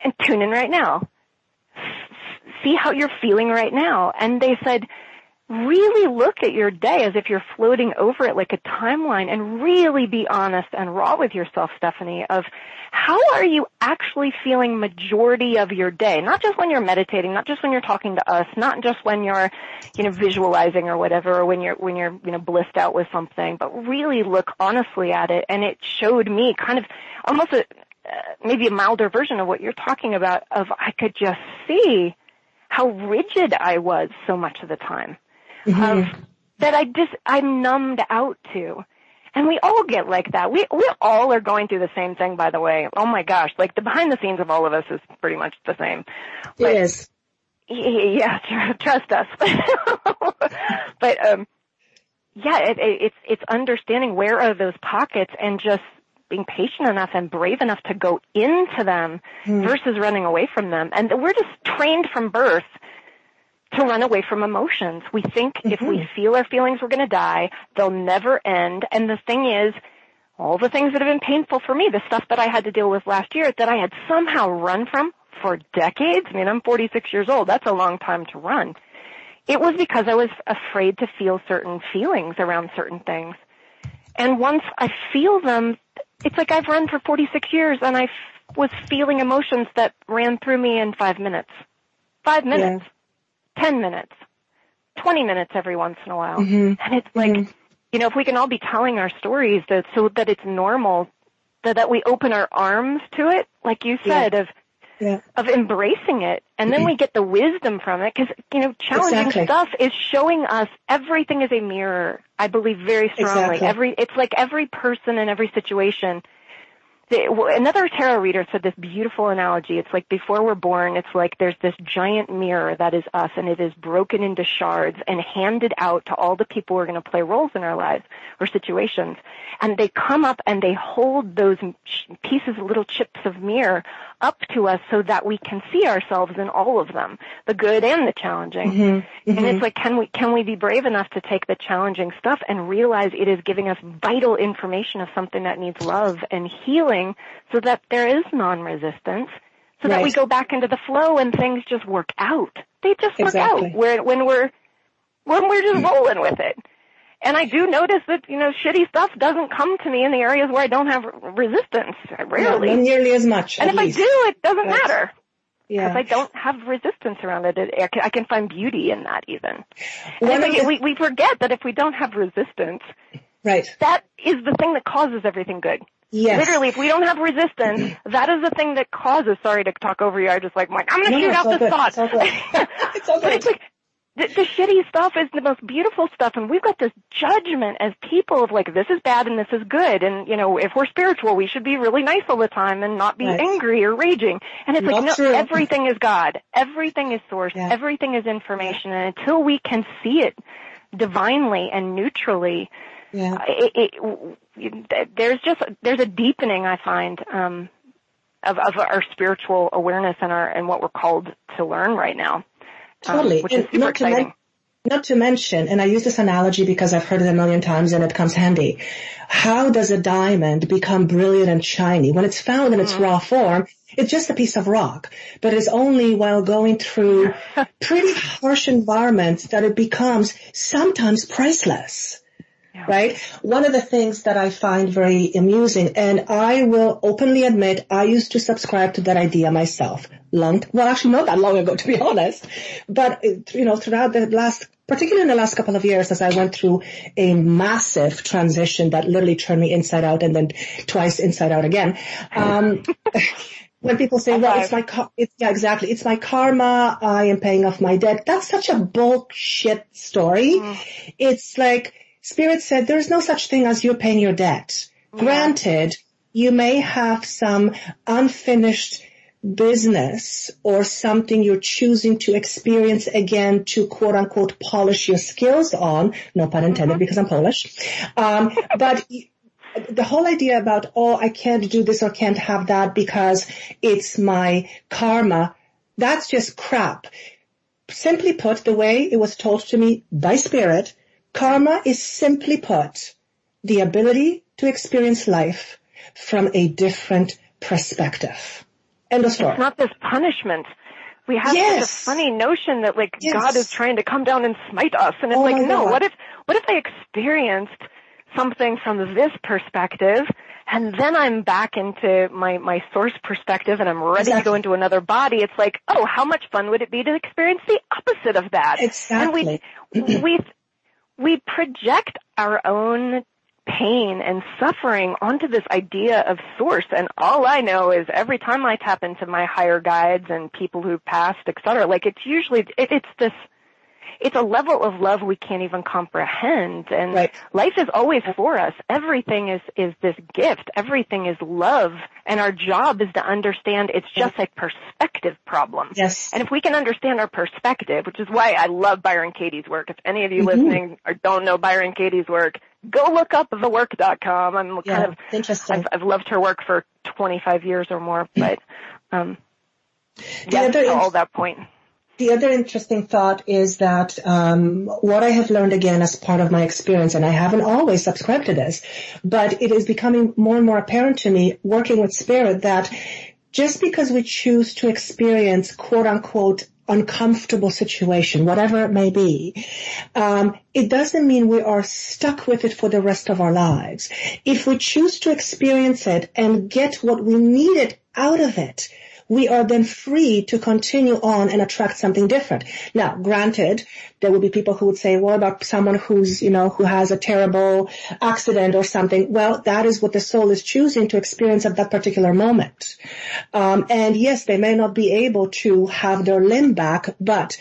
and tune in right now. See how you're feeling right now, and they said, really look at your day as if you're floating over it like a timeline and really be honest and raw with yourself, Stephanie, of how are you actually feeling majority of your day? Not just when you're meditating, not just when you're talking to us, not just when you're, visualizing or whatever, or when you're blissed out with something, but really look honestly at it. And it showed me kind of almost maybe a milder version of what you're talking about of I could just see how rigid I was so much of the time. That I'm numbed out to. And we all get like that. We all are going through the same thing, by the way. Oh my gosh, like the behind the scenes of all of us is pretty much the same. It is. Yeah, trust us. But, it's understanding where are those pockets and just being patient enough and brave enough to go into them versus running away from them. And we're just trained from birth to run away from emotions. We think if we feel our feelings, we're going to die. They'll never end. And the thing is, all the things that have been painful for me, the stuff that I had to deal with last year that I had somehow run from for decades. I mean, I'm 46 years old. That's a long time to run. It was because I was afraid to feel certain feelings around certain things. And once I feel them, it's like I've run for 46 years and I was feeling emotions that ran through me in 5 minutes. 5 minutes. Yeah. 10 minutes, 20 minutes every once in a while. And it's like, if we can all be telling our stories so that it's normal, that we open our arms to it, like you said, of embracing it. And then we get the wisdom from it because, challenging stuff is showing us everything is a mirror. I believe very strongly. It's like every person in every situation. Another tarot reader said this beautiful analogy. It's like before we're born, it's like there's this giant mirror that is us, and it is broken into shards and handed out to all the people who are going to play roles in our lives or situations. And they come up and they hold those pieces, little chips of mirror up to us so that we can see ourselves in all of them, the good and the challenging. And it's like, can we be brave enough to take the challenging stuff and realize it is giving us vital information of something that needs love and healing so that there is non-resistance, so that we go back into the flow and things just work out. They just work out when we're just rolling with it. And I do notice that, shitty stuff doesn't come to me in the areas where I don't have resistance. Rarely. Not nearly as much. And if least. I do, it doesn't matter. Yeah. Because I don't have resistance around it. I can find beauty in that even. We forget that if we don't have resistance, right, that is the thing that causes everything good. Yes. Literally, if we don't have resistance, that is the thing that causes, sorry to talk over you, I'm going to shoot out this thought. It's all good. It's all good. But it's like, the shitty stuff is the most beautiful stuff, and we've got this judgment as people of this is bad and this is good, and, if we're spiritual, we should be really nice all the time and not be angry or raging. And it's not true. Everything is God. Everything is source. Yeah. Everything is information, and until we can see it divinely and neutrally, there's a deepening, I find, of our spiritual awareness and what we're called to learn right now. Totally. Which is super exciting. Not to mention, and I use this analogy because I've heard it a million times and it comes handy. How does a diamond become brilliant and shiny? When it's found in its raw form, it's just a piece of rock. But it's only while going through pretty harsh environments that it becomes sometimes priceless. Yeah. Right? One of the things that I find very amusing, and I will openly admit I used to subscribe to that idea myself. Not that long ago, to be honest. But, throughout particularly in the last couple of years, as I went through a massive transition that literally turned me inside out and then twice inside out again. When people say, well, it's my karma, I am paying off my debt. That's such a bullshit story. It's like, Spirit said there's no such thing as you're paying your debt. Granted, you may have some unfinished business or something you're choosing to experience again to quote unquote polish your skills on, no pun intended because I'm Polish. But the whole idea about, I can't do this or can't have that because it's my karma, that's just crap. Simply put, the way it was told to me by Spirit, karma is simply put the ability to experience life from a different perspective. End of story. It's not this punishment. We have such a funny notion that God is trying to come down and smite us, and it's no. What if I experienced something from this perspective, and then I'm back into my source perspective, and I'm ready to go into another body? It's how much fun would it be to experience the opposite of that? Exactly. And we project our own pain and suffering onto this idea of source. And all I know is every time I tap into my higher guides and people who've passed, et cetera, it's a level of love we can't even comprehend. And life is always for us. Everything is this gift. Everything is love. And our job is to understand it's just a perspective problem. Yes. And if we can understand our perspective, which is why I love Byron Katie's work. If any of you listening or don't know Byron Katie's work, go look up thework.com. I'm interesting. I've loved her work for 25 years or more, but, all that point. The other interesting thought is that what I have learned again as part of my experience, and I haven't always subscribed to this, but it is becoming more and more apparent to me working with Spirit that just because we choose to experience quote-unquote uncomfortable situation, whatever it may be, it doesn't mean we are stuck with it for the rest of our lives. If we choose to experience it and get what we needed out of it, we are then free to continue on and attract something different. Now, granted, there will be people who would say, what about someone who's, who has a terrible accident or something? Well, that is what the soul is choosing to experience at that particular moment. And yes, they may not be able to have their limb back, but,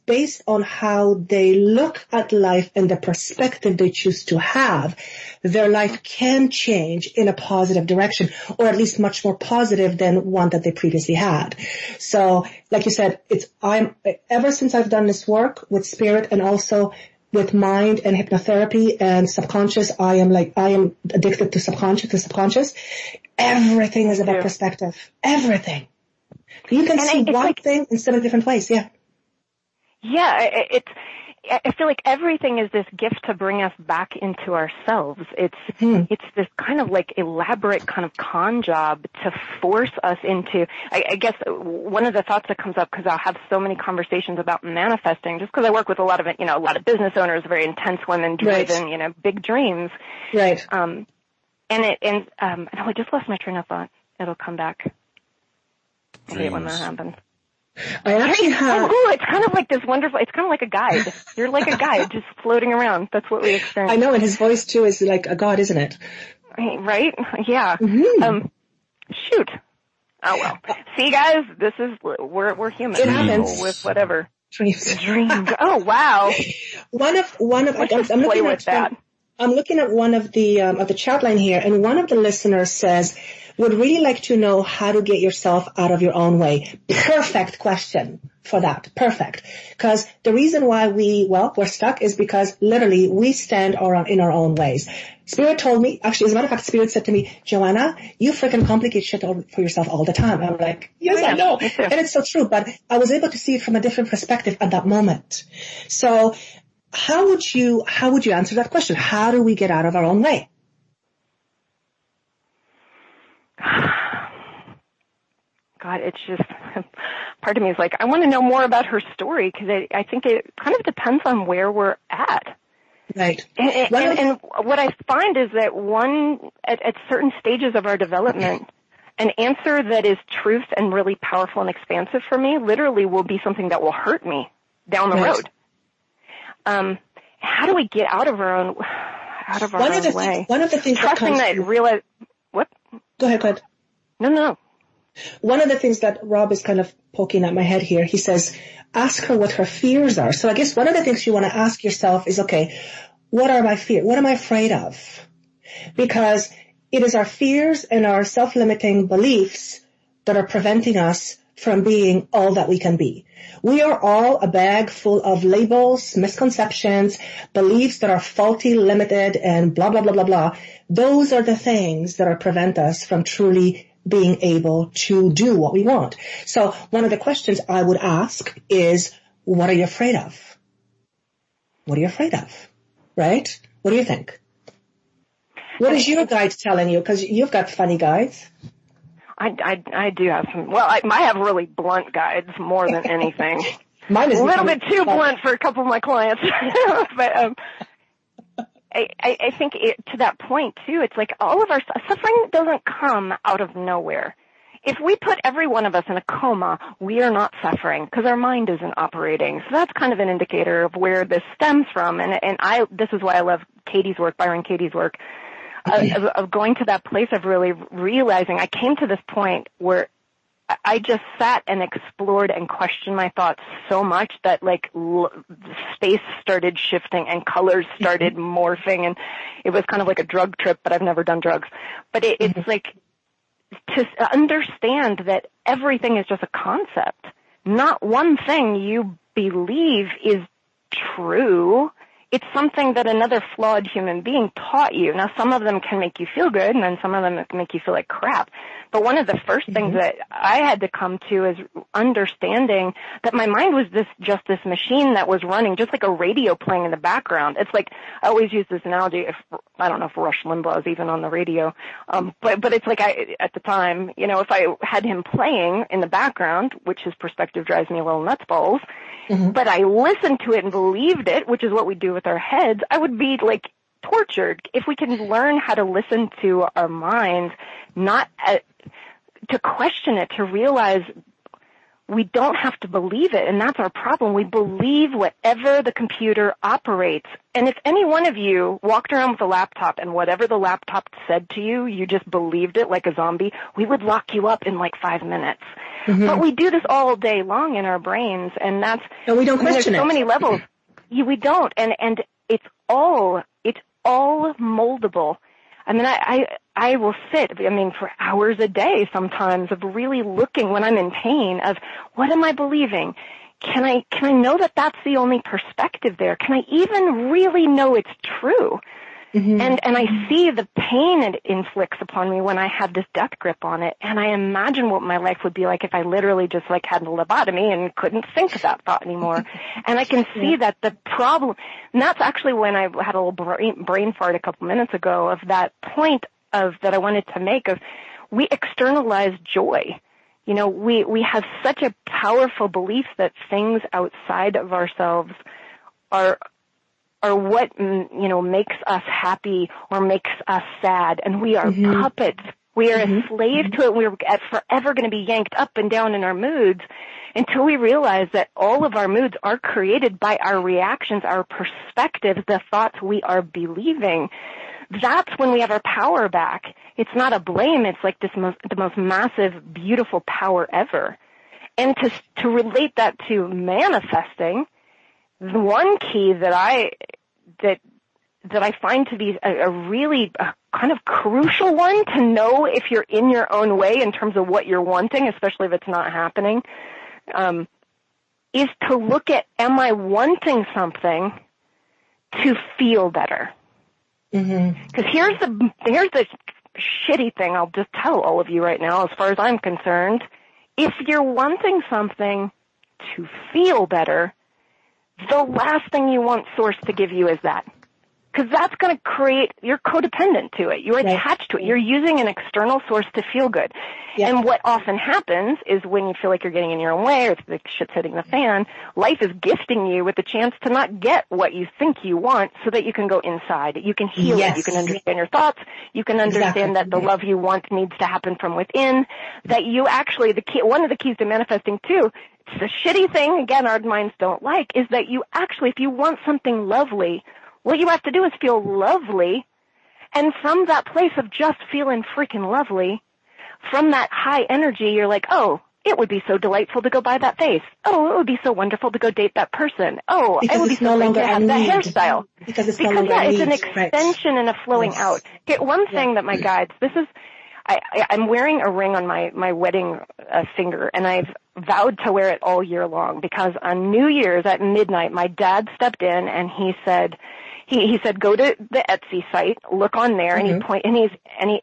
based on how they look at life and the perspective they choose to have, their life can change in a positive direction, or at least much more positive than one that they previously had. So, like you said, ever since I've done this work with Spirit and also with mind and hypnotherapy and subconscious, I am addicted to subconscious. Everything is about perspective. Everything. You can see one thing in 7 different ways. Yeah. Yeah, I feel like everything is this gift to bring us back into ourselves. It's this kind of like elaborate kind of con job to force us into, I guess one of the thoughts that comes up, because I'll have so many conversations about manifesting, just because I work with a lot of business owners, very intense women driven, right. Big dreams. Right. I just lost my train of thought. It'll come back. I hate when that happens. I actually have. It's kind of like this wonderful. It's kind of like a guide. You're like a guide, just floating around. That's what we experience. I know, and his voice too is like a god, isn't it? Right? Yeah. Mm-hmm. Shoot. Oh well. See, guys, this is we're human. It happens with whatever dreams. Oh wow. One of. Let's I'm play looking with at that. I'm looking at one of the chat line here, and one of the listeners says, would really like to know how to get yourself out of your own way. Perfect question for that. Perfect. Because the reason why we're stuck is because literally we stand in our own ways. Spirit told me, actually, as a matter of fact, Spirit said to me, Joanna, you freaking complicate shit for yourself all the time. I'm like, yes, I know. And it's so true, but I was able to see it from a different perspective at that moment. So how would you answer that question? How do we get out of our own way? God, it's just, part of me is like, I want to know more about her story, because I think it kind of depends on where we're at. Right. And what I find is that at certain stages of our development, an answer that is truth and really powerful and expansive for me literally will be something that will hurt me down the road. How do we get out of our own way? One of the things trusting that realize what? Go ahead. No. One of the things that Rob is kind of poking at my head here, he says, ask her what her fears are. So I guess one of the things you want to ask yourself is, okay, what are my fears? What am I afraid of? Because it is our fears and our self-limiting beliefs that are preventing us from being all that we can be. We are all a bag full of labels, misconceptions, beliefs that are faulty, limited, and blah, blah, blah, blah, blah. Those are the things that prevent us from truly being able to do what we want. So one of the questions I would ask is, what are you afraid of? What are you afraid of? Right? What do you think? What is your guide telling you? Because you've got funny guides. I do have some. Well, I have really blunt guides more than anything. Mine is a little bit too blunt for a couple of my clients. But I think to that point too, it's like all of our suffering doesn't come out of nowhere. If we put every one of us in a coma, we are not suffering because our mind isn't operating. So that's kind of an indicator of where this stems from. And this is why I love Byron Katie's work. Of going to that place of really realizing I came to this point where I just sat and explored and questioned my thoughts so much that space started shifting and colors started morphing, and it was kind of like a drug trip, but I've never done drugs. But it's like to understand that everything is just a concept. Not one thing you believe is true. It's something that another flawed human being taught you. Now, some of them can make you feel good, and then some of them can make you feel like crap. But one of the first things that I had to come to is understanding that my mind was just this machine that was running, just like a radio playing in the background. It's like, I always use this analogy. I don't know if Rush Limbaugh is even on the radio, but it's like at the time, if I had him playing in the background, which his perspective drives me a little nuts balls, but I listened to it and believed it, which is what we do with our heads, I would be like tortured. If we can learn how to listen to our minds, not to question it, to realize we don't have to believe it, and that's our problem. We believe whatever the computer operates. And if any one of you walked around with a laptop and whatever the laptop said to you, you just believed it like a zombie, we would lock you up in like 5 minutes. But we do this all day long in our brains, and we don't question it. There's so many levels. We don't, and it's all moldable. I mean, I will sit, for hours a day sometimes of really looking when I'm in pain of what am I believing? Can I know that that's the only perspective there? Can I even really know it's true? And I see the pain it inflicts upon me when I have this death grip on it. And I imagine what my life would be like if I literally just like had a lobotomy and couldn't think of that thought anymore. And I can see that the problem, and that's actually when I had a little brain fart a couple minutes ago of that point of that I wanted to make of we externalize joy. You know, we have such a powerful belief that things outside of ourselves are what, you know, makes us happy or makes us sad. And we are puppets. We are a slave to it. We're forever going to be yanked up and down in our moods until we realize that all of our moods are created by our reactions, our perspectives, the thoughts we are believing. That's when we have our power back. It's not a blame. It's like the most massive, beautiful power ever. And to relate that to manifesting, the one key that I find to be a really kind of crucial one to know if you're in your own way in terms of what you're wanting, especially if it's not happening, is to look at, am I wanting something to feel better? Because here's the shitty thing I'll just tell all of you right now, as far as I'm concerned. If you're wanting something to feel better, the last thing you want Source to give you is that. Because that's going to create, you're codependent to it. You're attached to it. You're using an external source to feel good. And what often happens is when you feel like you're getting in your own way or the shit's hitting the fan, life is gifting you with the chance to not get what you think you want so that you can go inside. You can heal it. You can understand your thoughts. You can understand that the love you want needs to happen from within. That you actually, one of the keys to manifesting too, it's a shitty thing, again, our minds don't like, is that you actually, if you want something lovely, what you have to do is feel lovely, and from that place of just feeling freaking lovely, from that high energy, you're like, oh, it would be so delightful to go buy that face. Oh, it would be so wonderful to go date that person. Oh, it would be so great to have that hairstyle. Because it's an extension and a flowing out. Okay, one thing that my guides, this is, I'm wearing a ring on my wedding finger, and I've vowed to wear it all year long because on New Year's at midnight, my dad stepped in and he said, he said, go to the Etsy site, look on there, and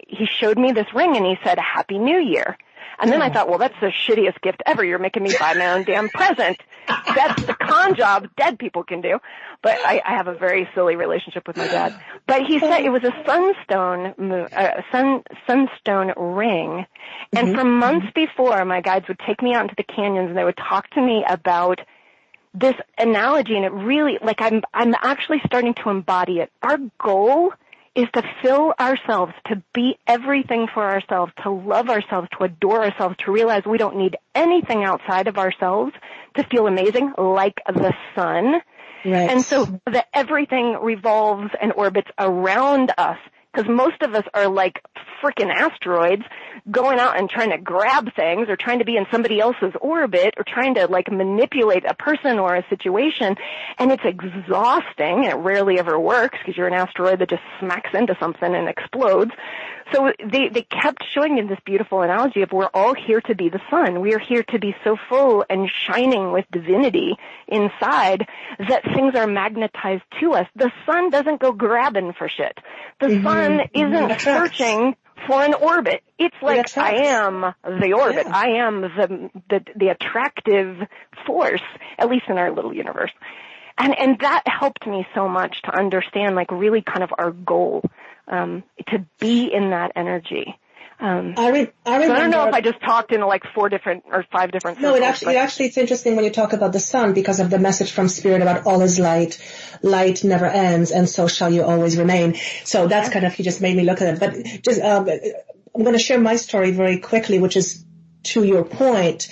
he showed me this ring and he said, Happy New Year. And then I thought, well, that's the shittiest gift ever. You're making me buy my own damn present. That's the con job dead people can do. But I have a very silly relationship with my dad. But he said it was a sunstone ring. And for months before, my guides would take me out into the canyons and they would talk to me about this analogy. And it really, like, I'm actually starting to embody it. Our goal is to fill ourselves, to be everything for ourselves, to love ourselves, to adore ourselves, to realize we don't need anything outside of ourselves to feel amazing, like the sun. Right. And so that everything revolves and orbits around us, because most of us are like freaking asteroids going out and trying to grab things or trying to be in somebody else's orbit or trying to like manipulate a person or a situation. And it's exhausting. It rarely ever works because you're an asteroid that just smacks into something and explodes. So they kept showing me this beautiful analogy of we're all here to be the sun. We are here to be so full and shining with divinity inside that things are magnetized to us. The sun doesn't go grabbing for shit. The sun isn't searching for an orbit. It's like I am the orbit. Yeah. I am the attractive force, at least in our little universe. And that helped me so much to understand like really kind of our goal, to be in that energy. I don't know if I just talked in like 4 different or 5 different circles. No, actually it's interesting when you talk about the sun because of the message from Spirit about all is light. Light never ends, and so shall you always remain. So that's kind of, you just made me look at it. But just, I'm going to share my story very quickly, which is to your point.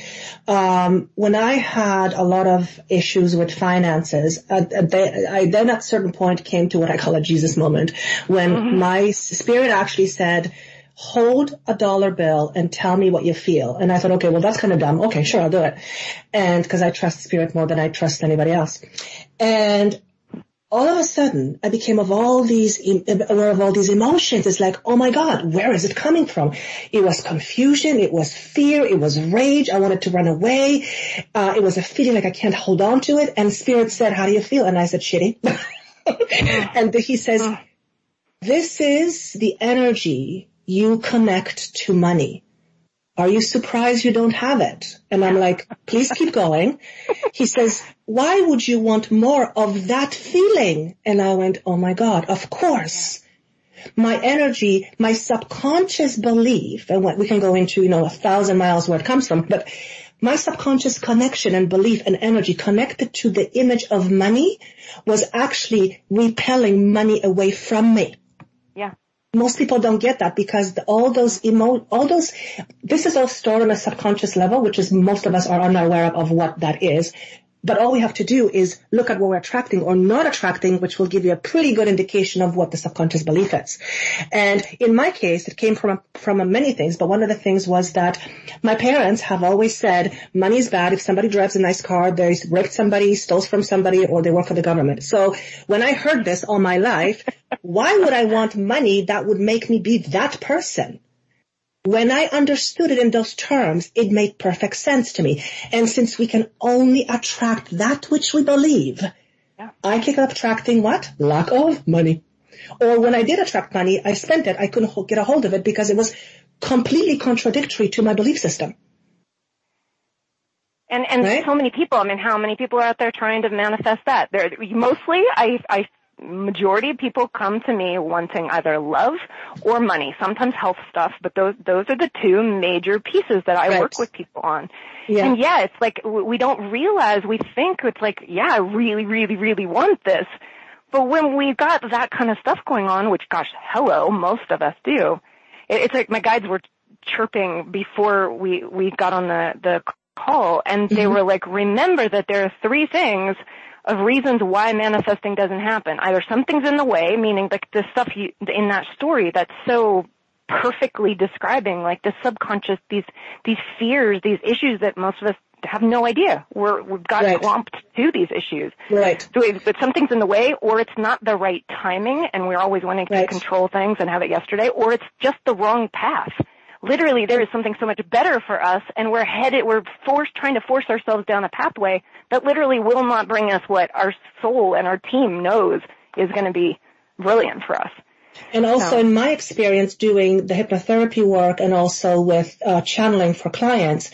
When I had a lot of issues with finances, I then at a certain point came to what I call a Jesus moment, when my Spirit actually said, hold a dollar bill and tell me what you feel. And I thought, okay, well, that's kind of dumb. Okay, sure, I'll do it. And because I trust Spirit more than I trust anybody else. And all of a sudden, I became aware of all these emotions. It's like, oh my God, where is it coming from? It was confusion. It was fear. It was rage. I wanted to run away. It was a feeling like I can't hold on to it. And Spirit said, how do you feel? And I said, shitty. And he says, this is the energy you connect to money. Are you surprised you don't have it? And I'm like, please keep going. He says, why would you want more of that feeling? And I went, oh my God, of course. My energy, my subconscious belief, and we can go into, 1,000 miles where it comes from, but my subconscious connection and belief and energy connected to the image of money was actually repelling money away from me. Yeah. Most people don't get that because this is all stored on a subconscious level, which is most of us are unaware of what that is. But all we have to do is look at what we're attracting or not attracting, which will give you a pretty good indication of what the subconscious belief is. And in my case, it came from many things, but one of the things was that my parents have always said money is bad. If somebody drives a nice car, they raped somebody, stole from somebody, or they work for the government. So when I heard this all my life, why would I want money that would make me be that person? When I understood it in those terms, it made perfect sense to me. And since we can only attract that which we believe, I kept attracting what? Lack of money. Or when I did attract money, I spent it. I couldn't get a hold of it because it was completely contradictory to my belief system. And right? So many people, how many people are out there trying to manifest that? Mostly, majority of people come to me wanting either love or money, sometimes health stuff, but those are the two major pieces that I work with people on. Yeah. And it's like we don't realize, we think it's like, I really, really, really want this. But when we got that kind of stuff going on, which gosh, hello, most of us do, it's like my guides were chirping before we got on the call, and they were like, remember that there are three things of reasons why manifesting doesn't happen. Either something's in the way, meaning like the stuff in that story that's so perfectly describing, like the subconscious, these fears, these issues that most of us have no idea. We've got swamped to these issues. Right. So if something's in the way, or it's not the right timing, and we're always wanting to control things and have it yesterday, or it's just the wrong path. Literally, there is something so much better for us, and we're trying to force ourselves down a pathway that literally will not bring us what our soul and our team knows is going to be brilliant for us. And also in my experience doing the hypnotherapy work and also with channeling for clients,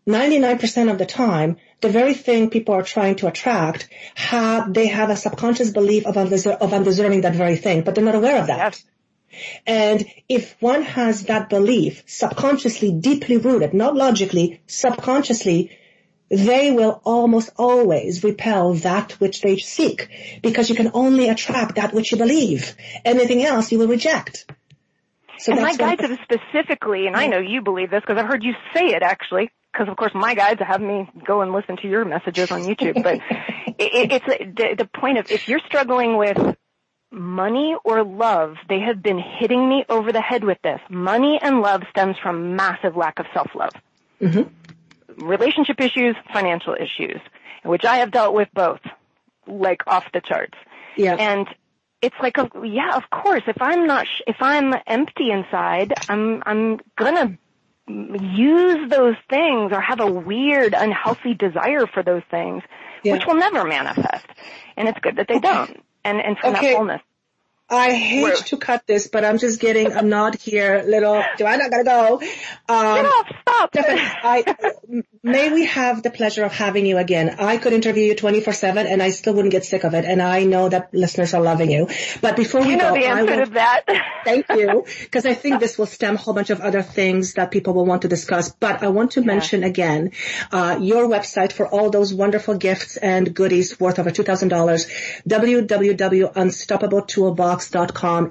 99% of the time, the very thing people are trying to attract, they have a subconscious belief of undeserving that very thing, but they're not aware of that. Yes. And if one has that belief subconsciously, deeply rooted, not logically, subconsciously, they will almost always repel that which they seek, because you can only attract that which you believe. Anything else you will reject. So and my guides have specifically, and I know you believe this because I've heard you say it actually, because of course my guides have me go and listen to your messages on YouTube, but it's the point of, if you're struggling with money or love, they have been hitting me over the head with this. Money and love stems from massive lack of self-love. Mm-hmm. Relationship issues, financial issues, which I have dealt with both, like off the charts. Yeah. And it's like, of course, if I'm empty inside, I'm gonna use those things or have a weird, unhealthy desire for those things, which will never manifest. And it's good that they don't. And from that fullness. I hate to cut this, but I'm just getting a nod here. Joanna, gotta go. Get off, stop. May we have the pleasure of having you again. I could interview you 24/7 and I still wouldn't get sick of it. And I know that listeners are loving you. But before we go, the answer to that. Thank you. Because I think this will stem a whole bunch of other things that people will want to discuss. But I want to mention again, your website for all those wonderful gifts and goodies worth over $2,000, www.unstoppabletoolbox.com.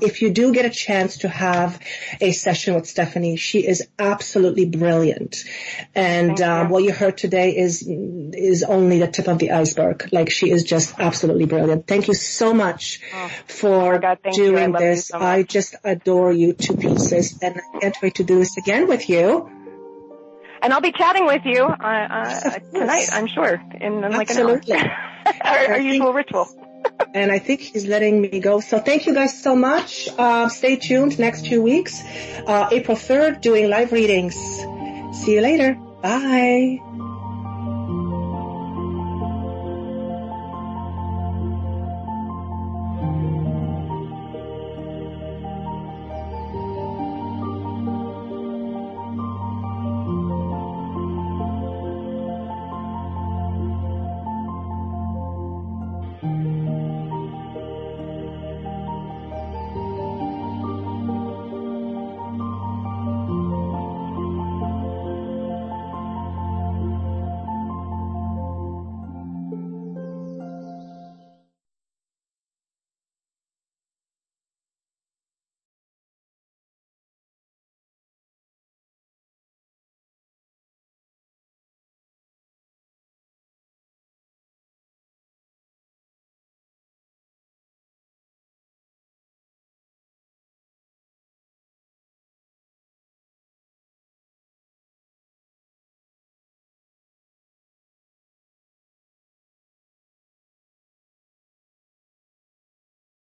If you do get a chance to have a session with Stephanie, she is absolutely brilliant. And what you heard today is only the tip of the iceberg. Like, she is just absolutely brilliant. Thank you so much for doing this. So I just adore you to pieces, and I can't wait to do this again with you. And I'll be chatting with you tonight, I'm sure, in like an hour. Our usual ritual. And I think he's letting me go. So thank you guys so much. Stay tuned next 2 weeks. April 3rd, doing live readings. See you later. Bye.